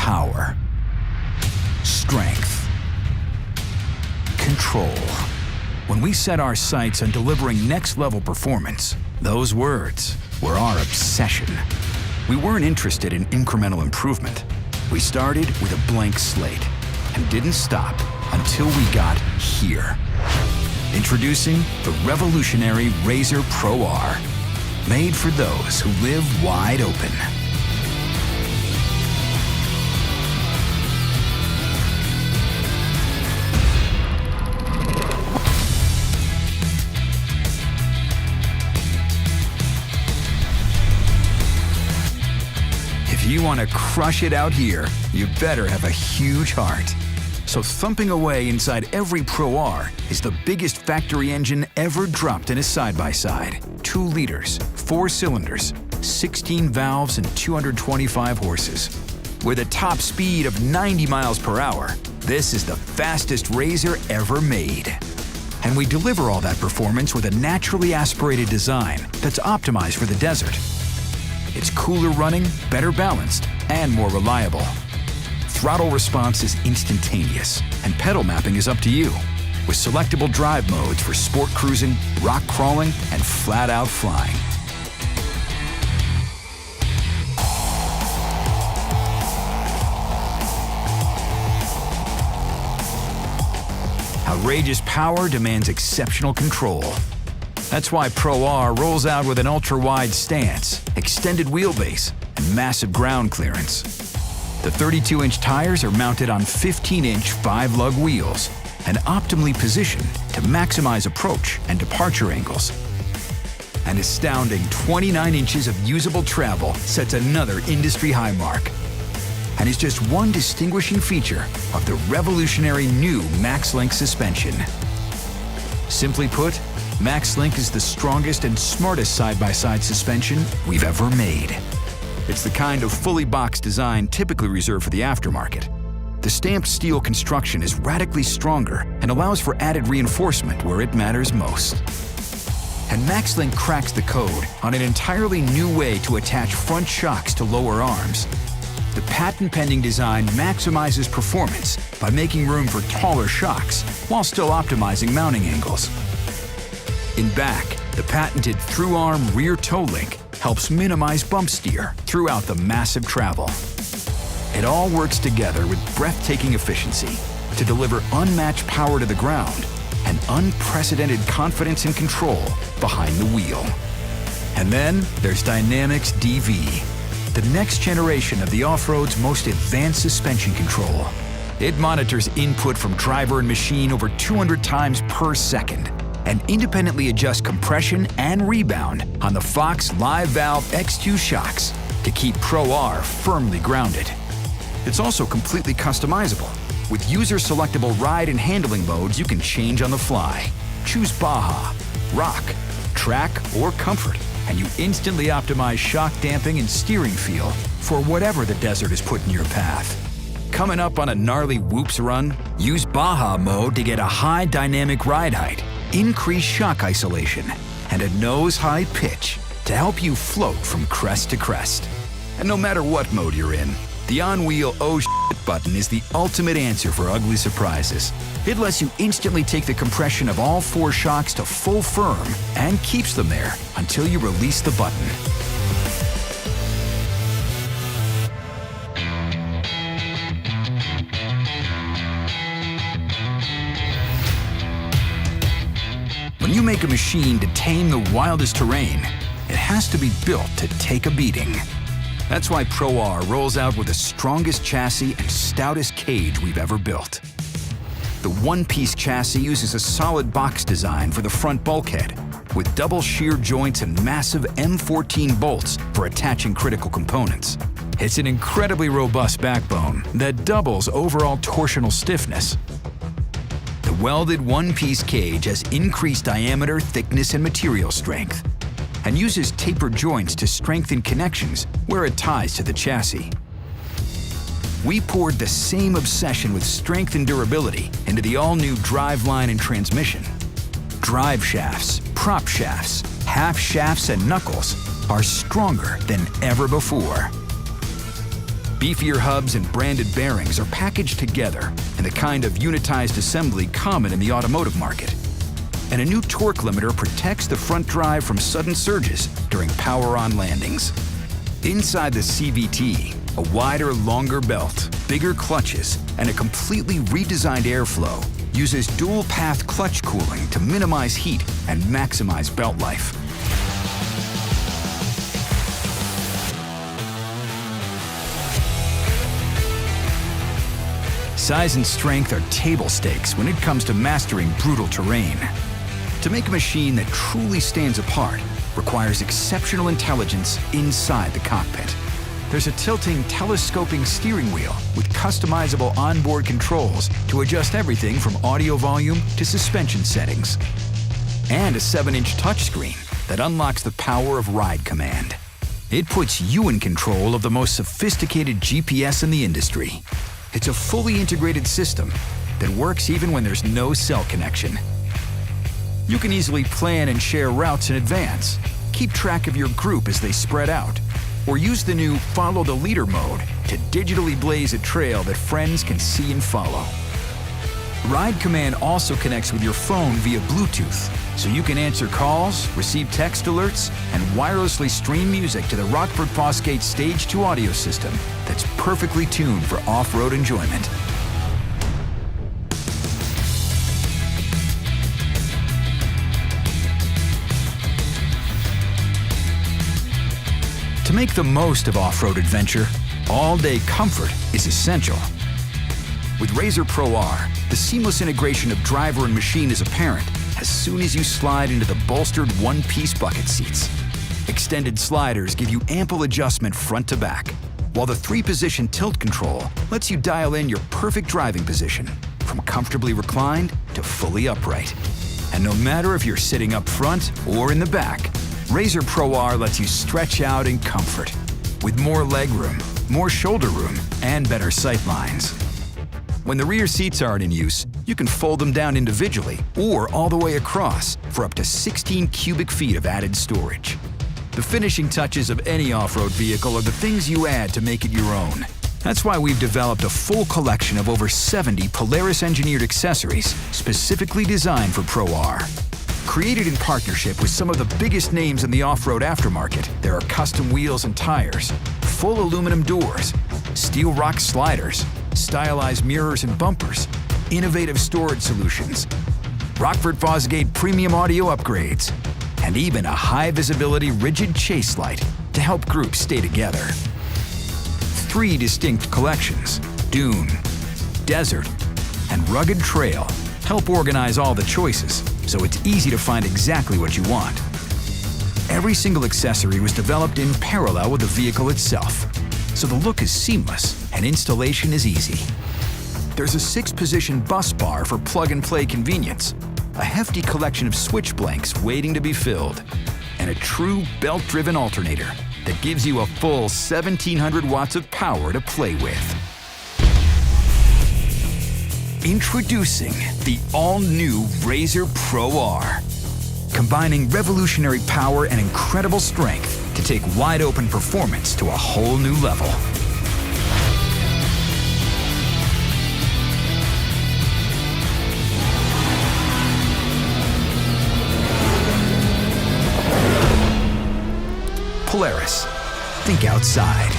power, strength, control. When we set our sights on delivering next-level performance, those words were our obsession. We weren't interested in incremental improvement. We started with a blank slate and didn't stop until we got here. Introducing the revolutionary RZR Pro R, made for those who live wide open. If you want to crush it out here, you better have a huge heart. So thumping away inside every Pro R is the biggest factory engine ever dropped in a side-by-side. 2 liters, 4 cylinders, 16 valves, and 225 horses. With a top speed of 90 miles per hour, this is the fastest RZR ever made. And we deliver all that performance with a naturally aspirated design that's optimized for the desert. It's cooler running, better balanced, and more reliable. Throttle response is instantaneous, and pedal mapping is up to you, with selectable drive modes for sport cruising, rock crawling, and flat-out flying. Outrageous power demands exceptional control. That's why Pro R rolls out with an ultra-wide stance, extended wheelbase, and massive ground clearance. The 32-inch tires are mounted on 15-inch 5-lug wheels and optimally positioned to maximize approach and departure angles. An astounding 29 inches of usable travel sets another industry high mark, and is just one distinguishing feature of the revolutionary new MaxLink suspension. Simply put, MaxLink is the strongest and smartest side-by-side suspension we've ever made. It's the kind of fully boxed design typically reserved for the aftermarket. The stamped steel construction is radically stronger and allows for added reinforcement where it matters most. And MaxLink cracks the code on an entirely new way to attach front shocks to lower arms. The patent-pending design maximizes performance by making room for taller shocks while still optimizing mounting angles. In back, the patented through-arm rear toe link helps minimize bump steer throughout the massive travel. It all works together with breathtaking efficiency to deliver unmatched power to the ground and unprecedented confidence and control behind the wheel. And then there's Dynamics DV, the next generation of the off-road's most advanced suspension control. It monitors input from driver and machine over 200 times per second and independently adjusts compression and rebound on the Fox Live Valve X2 shocks to keep Pro R firmly grounded. It's also completely customizable. With user-selectable ride and handling modes you can change on the fly. Choose Baja, Rock, Track, or Comfort, and you instantly optimize shock damping and steering feel for whatever the desert is put in your path. Coming up on a gnarly whoops run? Use Baja mode to get a high dynamic ride height, increased shock isolation, and a nose-high pitch to help you float from crest to crest. And no matter what mode you're in, the on-wheel oh shit button is the ultimate answer for ugly surprises. It lets you instantly take the compression of all 4 shocks to full firm and keeps them there until you release the button. When you make a machine to tame the wildest terrain, it has to be built to take a beating. That's why Pro R rolls out with the strongest chassis and stoutest cage we've ever built. The one-piece chassis uses a solid box design for the front bulkhead, with double shear joints and massive M14 bolts for attaching critical components. It's an incredibly robust backbone that doubles overall torsional stiffness. The welded one-piece cage has increased diameter, thickness, and material strength, and uses tapered joints to strengthen connections where it ties to the chassis. We poured the same obsession with strength and durability into the all-new driveline and transmission. Drive shafts, prop shafts, half shafts, and knuckles are stronger than ever before. Beefier hubs and branded bearings are packaged together in the kind of unitized assembly common in the automotive market. And a new torque limiter protects the front drive from sudden surges during power-on landings. Inside the CVT, a wider, longer belt, bigger clutches, and a completely redesigned airflow uses dual-path clutch cooling to minimize heat and maximize belt life. Size and strength are table stakes when it comes to mastering brutal terrain. To make a machine that truly stands apart requires exceptional intelligence inside the cockpit. There's a tilting, telescoping steering wheel with customizable onboard controls to adjust everything from audio volume to suspension settings. And a 7-inch touchscreen that unlocks the power of Ride Command. It puts you in control of the most sophisticated GPS in the industry. It's a fully integrated system that works even when there's no cell connection. You can easily plan and share routes in advance, keep track of your group as they spread out, or use the new Follow the Leader mode to digitally blaze a trail that friends can see and follow. Ride Command also connects with your phone via Bluetooth, so you can answer calls, receive text alerts, and wirelessly stream music to the Rockford Fosgate Stage 2 audio system that's perfectly tuned for off-road enjoyment. To make the most of off-road adventure, all-day comfort is essential. With RZR Pro R, the seamless integration of driver and machine is apparent as soon as you slide into the bolstered one-piece bucket seats. Extended sliders give you ample adjustment front to back, while the 3-position tilt control lets you dial in your perfect driving position, from comfortably reclined to fully upright. And no matter if you're sitting up front or in the back, RZR Pro R lets you stretch out in comfort, with more legroom, more shoulder room, and better sight lines. When the rear seats aren't in use, you can fold them down individually or all the way across for up to 16 cubic feet of added storage. The finishing touches of any off-road vehicle are the things you add to make it your own. That's why we've developed a full collection of over 70 Polaris engineered accessories specifically designed for Pro R. Created in partnership with some of the biggest names in the off-road aftermarket, there are custom wheels and tires, full aluminum doors, steel rock sliders, stylized mirrors and bumpers, innovative storage solutions, Rockford Fosgate premium audio upgrades, and even a high-visibility rigid chase light to help groups stay together. 3 distinct collections, Dune, Desert, and Rugged Trail, help organize all the choices so it's easy to find exactly what you want. Every single accessory was developed in parallel with the vehicle itself, so the look is seamless and installation is easy. There's a 6-position bus bar for plug-and-play convenience, a hefty collection of switch blanks waiting to be filled, and a true belt-driven alternator that gives you a full 1,700 watts of power to play with. Introducing the all-new RZR Pro R, combining revolutionary power and incredible strength to take wide-open performance to a whole new level. Polaris. Think outside.